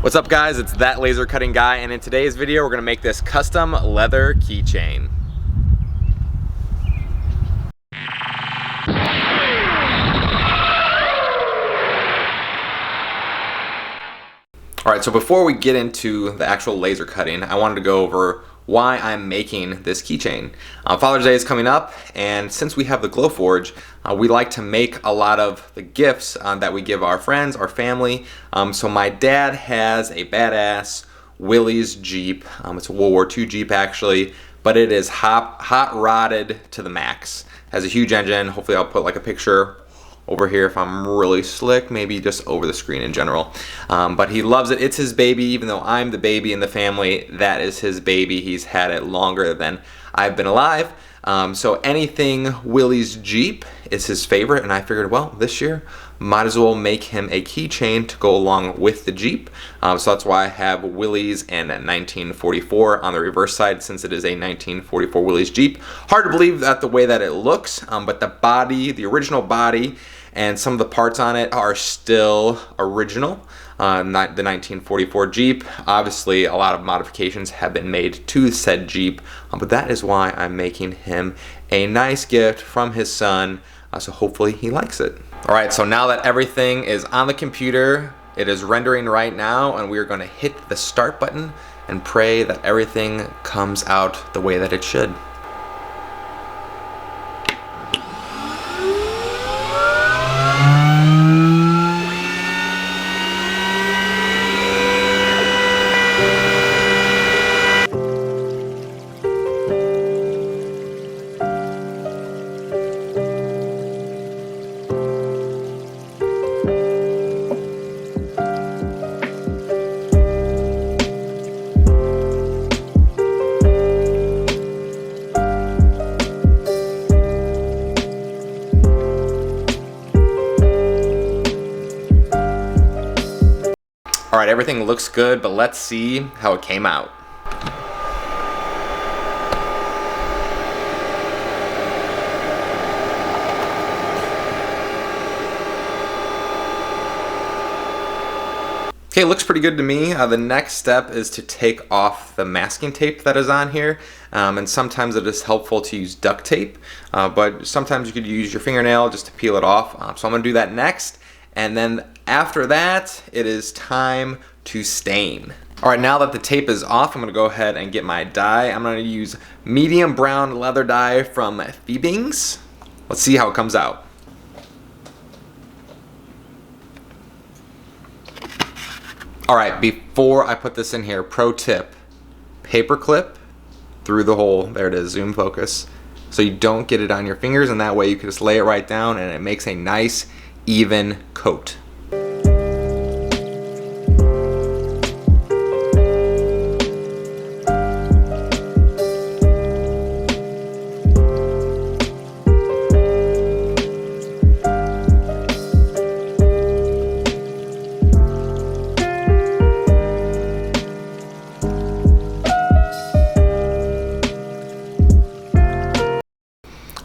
What's up guys, it's That Laser Cutting Guy, and in today's video we're going to make this custom leather keychain. Alright, so before we get into the actual laser cutting, I wanted to go over why I'm making this keychain. Father's Day is coming up, and since we have the Glowforge, we like to make a lot of the gifts that we give our friends, our family. So my dad has a badass Willys Jeep. It's a World War II Jeep actually, but it is hot rodded to the max. Has a huge engine. Hopefully I'll put like a picture over here if I'm really slick, maybe just over the screen in general. But he loves it. It's his baby, even though I'm the baby in the family. That is his baby. He's had it longer than I've been alive. So anything Willys Jeep is his favorite, and I figured, well, this year might as well make him a keychain to go along with the Jeep. So that's why I have Willys and 1944 on the reverse side, since it is a 1944 Willys Jeep. Hard to believe that the way that it looks, but the body, the original body, and some of the parts on it are still original. Not the 1944 Jeep. Obviously, a lot of modifications have been made to said Jeep, but that is why I'm making him a nice gift from his son, so hopefully he likes it. Alright, so now that everything is on the computer, it is rendering right now, and we are going to hit the start button and pray that everything comes out the way that it should. Alright, everything looks good, but let's see how it came out. Okay, looks pretty good to me. The next step is to take off the masking tape that is on here, and sometimes it is helpful to use duct tape, but sometimes you could use your fingernail just to peel it off. So I'm going to do that next, and then after that, it is time to stain. Alright, now that the tape is off, I'm going to go ahead and get my dye. I'm going to use medium brown leather dye from Feebings. Let's see how it comes out. Alright, before I put this in here, pro tip, paper clip through the hole. There it is, zoom focus. So you don't get it on your fingers, and that way you can just lay it right down and it makes a nice, even coat.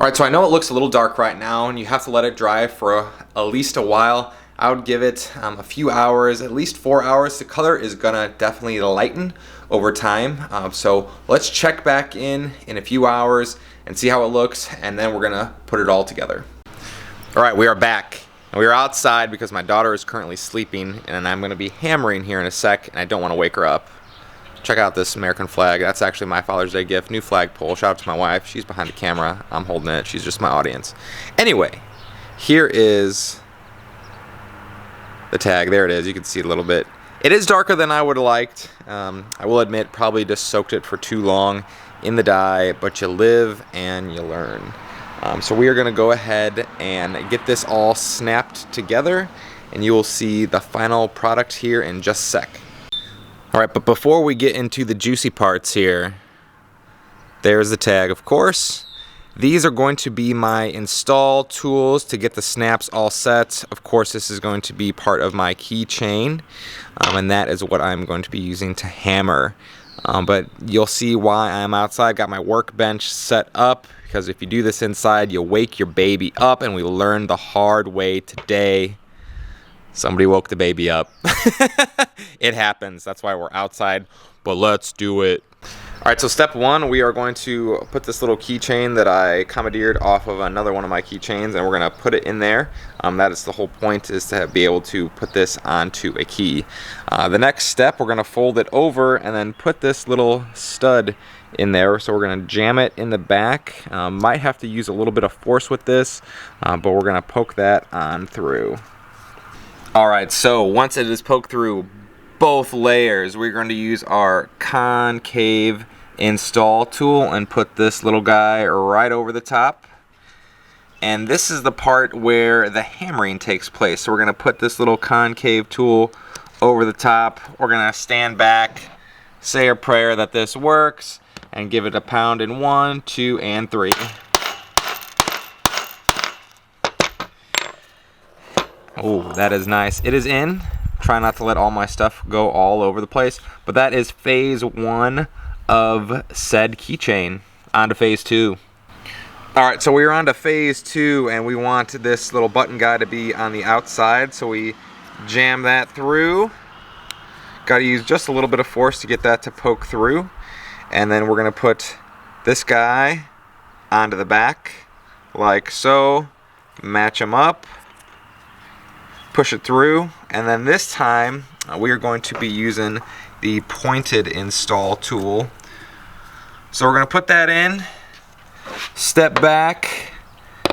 Alright, so I know it looks a little dark right now, and you have to let it dry for at least a while. I would give it a few hours, at least 4 hours. The color is gonna definitely lighten over time. So let's check back in a few hours and see how it looks, and then we're gonna put it all together. Alright, we are back. We are outside because my daughter is currently sleeping, and I'm gonna be hammering here in a sec, and I don't want to wake her up. Check out this American flag. That's actually my Father's Day gift. New flagpole. Shout out to my wife. She's behind the camera. I'm holding it. She's just my audience. Anyway, here is the tag. There it is. You can see it a little bit. It is darker than I would have liked. I will admit, probably just soaked it for too long in the dye, but you live and you learn. So we are going to go ahead and get this all snapped together, and you will see the final product here in just a sec. Alright, but before we get into the juicy parts here, there's the tag, of course. These are going to be my install tools to get the snaps all set. Of course, this is going to be part of my keychain, and that is what I'm going to be using to hammer. But you'll see why I'm outside. Got my workbench set up, because if you do this inside, you'll wake your baby up, and we learned the hard way today. Somebody woke the baby up. It happens. That's why we're outside, but let's do it. All right, so step one, we are going to put this little keychain that I commandeered off of another one of my keychains, and we're going to put it in there. That is the whole point, is to be able to put this onto a key. The next step, we're going to fold it over and then put this little stud in there. So we're going to jam it in the back. Might have to use a little bit of force with this, but we're going to poke that on through. All right, so once it is poked through both layers, we're going to use our concave install tool and put this little guy right over the top. And this is the part where the hammering takes place. So we're going to put this little concave tool over the top. We're going to stand back, say a prayer that this works, and give it a pound in 1, 2, and 3. Oh, that is nice. It is in. Try not to let all my stuff go all over the place. But that is phase 1 of said keychain. On to phase 2. Alright, so we're on to phase 2, and we want this little button guy to be on the outside. So we jam that through. Got to use just a little bit of force to get that to poke through. And then we're going to put this guy onto the back, like so. Match them up. Push it through, and then this time we are going to be using the pointed install tool. So we're going to put that in, step back,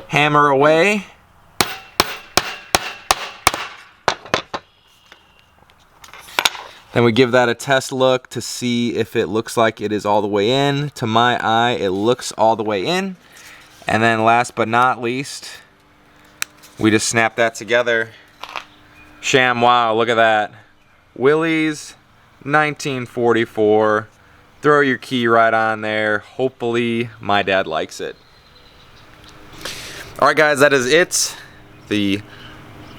hammer away. Then we give that a test look to see if it looks like it is all the way in. To my eye, it looks all the way in. And then last but not least, we just snap that together. Sham wow, look at that. Willys, 1944. Throw your key right on there. Hopefully my dad likes it. Alright guys, that is it. The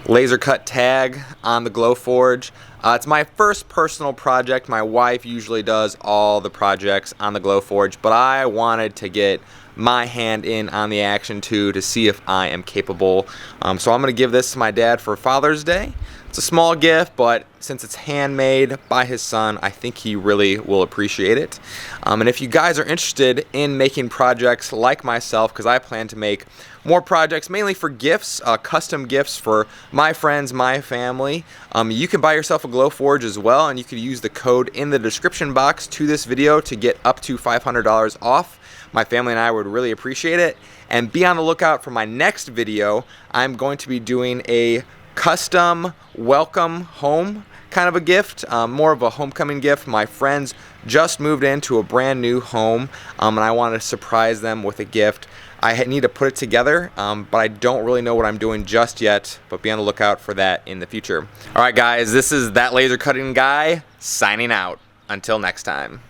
laser cut tag on the Glowforge. It's my first personal project. My wife usually does all the projects on the Glowforge, but I wanted to get my hand in on the action too, to see if I am capable. So I'm going to give this to my dad for Father's Day. It's a small gift, but since it's handmade by his son, I think he really will appreciate it. And if you guys are interested in making projects like myself, because I plan to make more projects mainly for gifts, custom gifts for my friends, my family, you can buy yourself a Glowforge as well, and you could use the code in the description box to this video to get up to $500 off. My family and I would really appreciate it. And be on the lookout for my next video. I'm going to be doing a custom welcome home kind of a gift, more of a homecoming gift. My friends just moved into a brand new home, and I want to surprise them with a gift. I need to put it together, but I don't really know what I'm doing just yet, but be on the lookout for that in the future. Alright guys, this is That Laser Cutting Guy signing out. Until next time.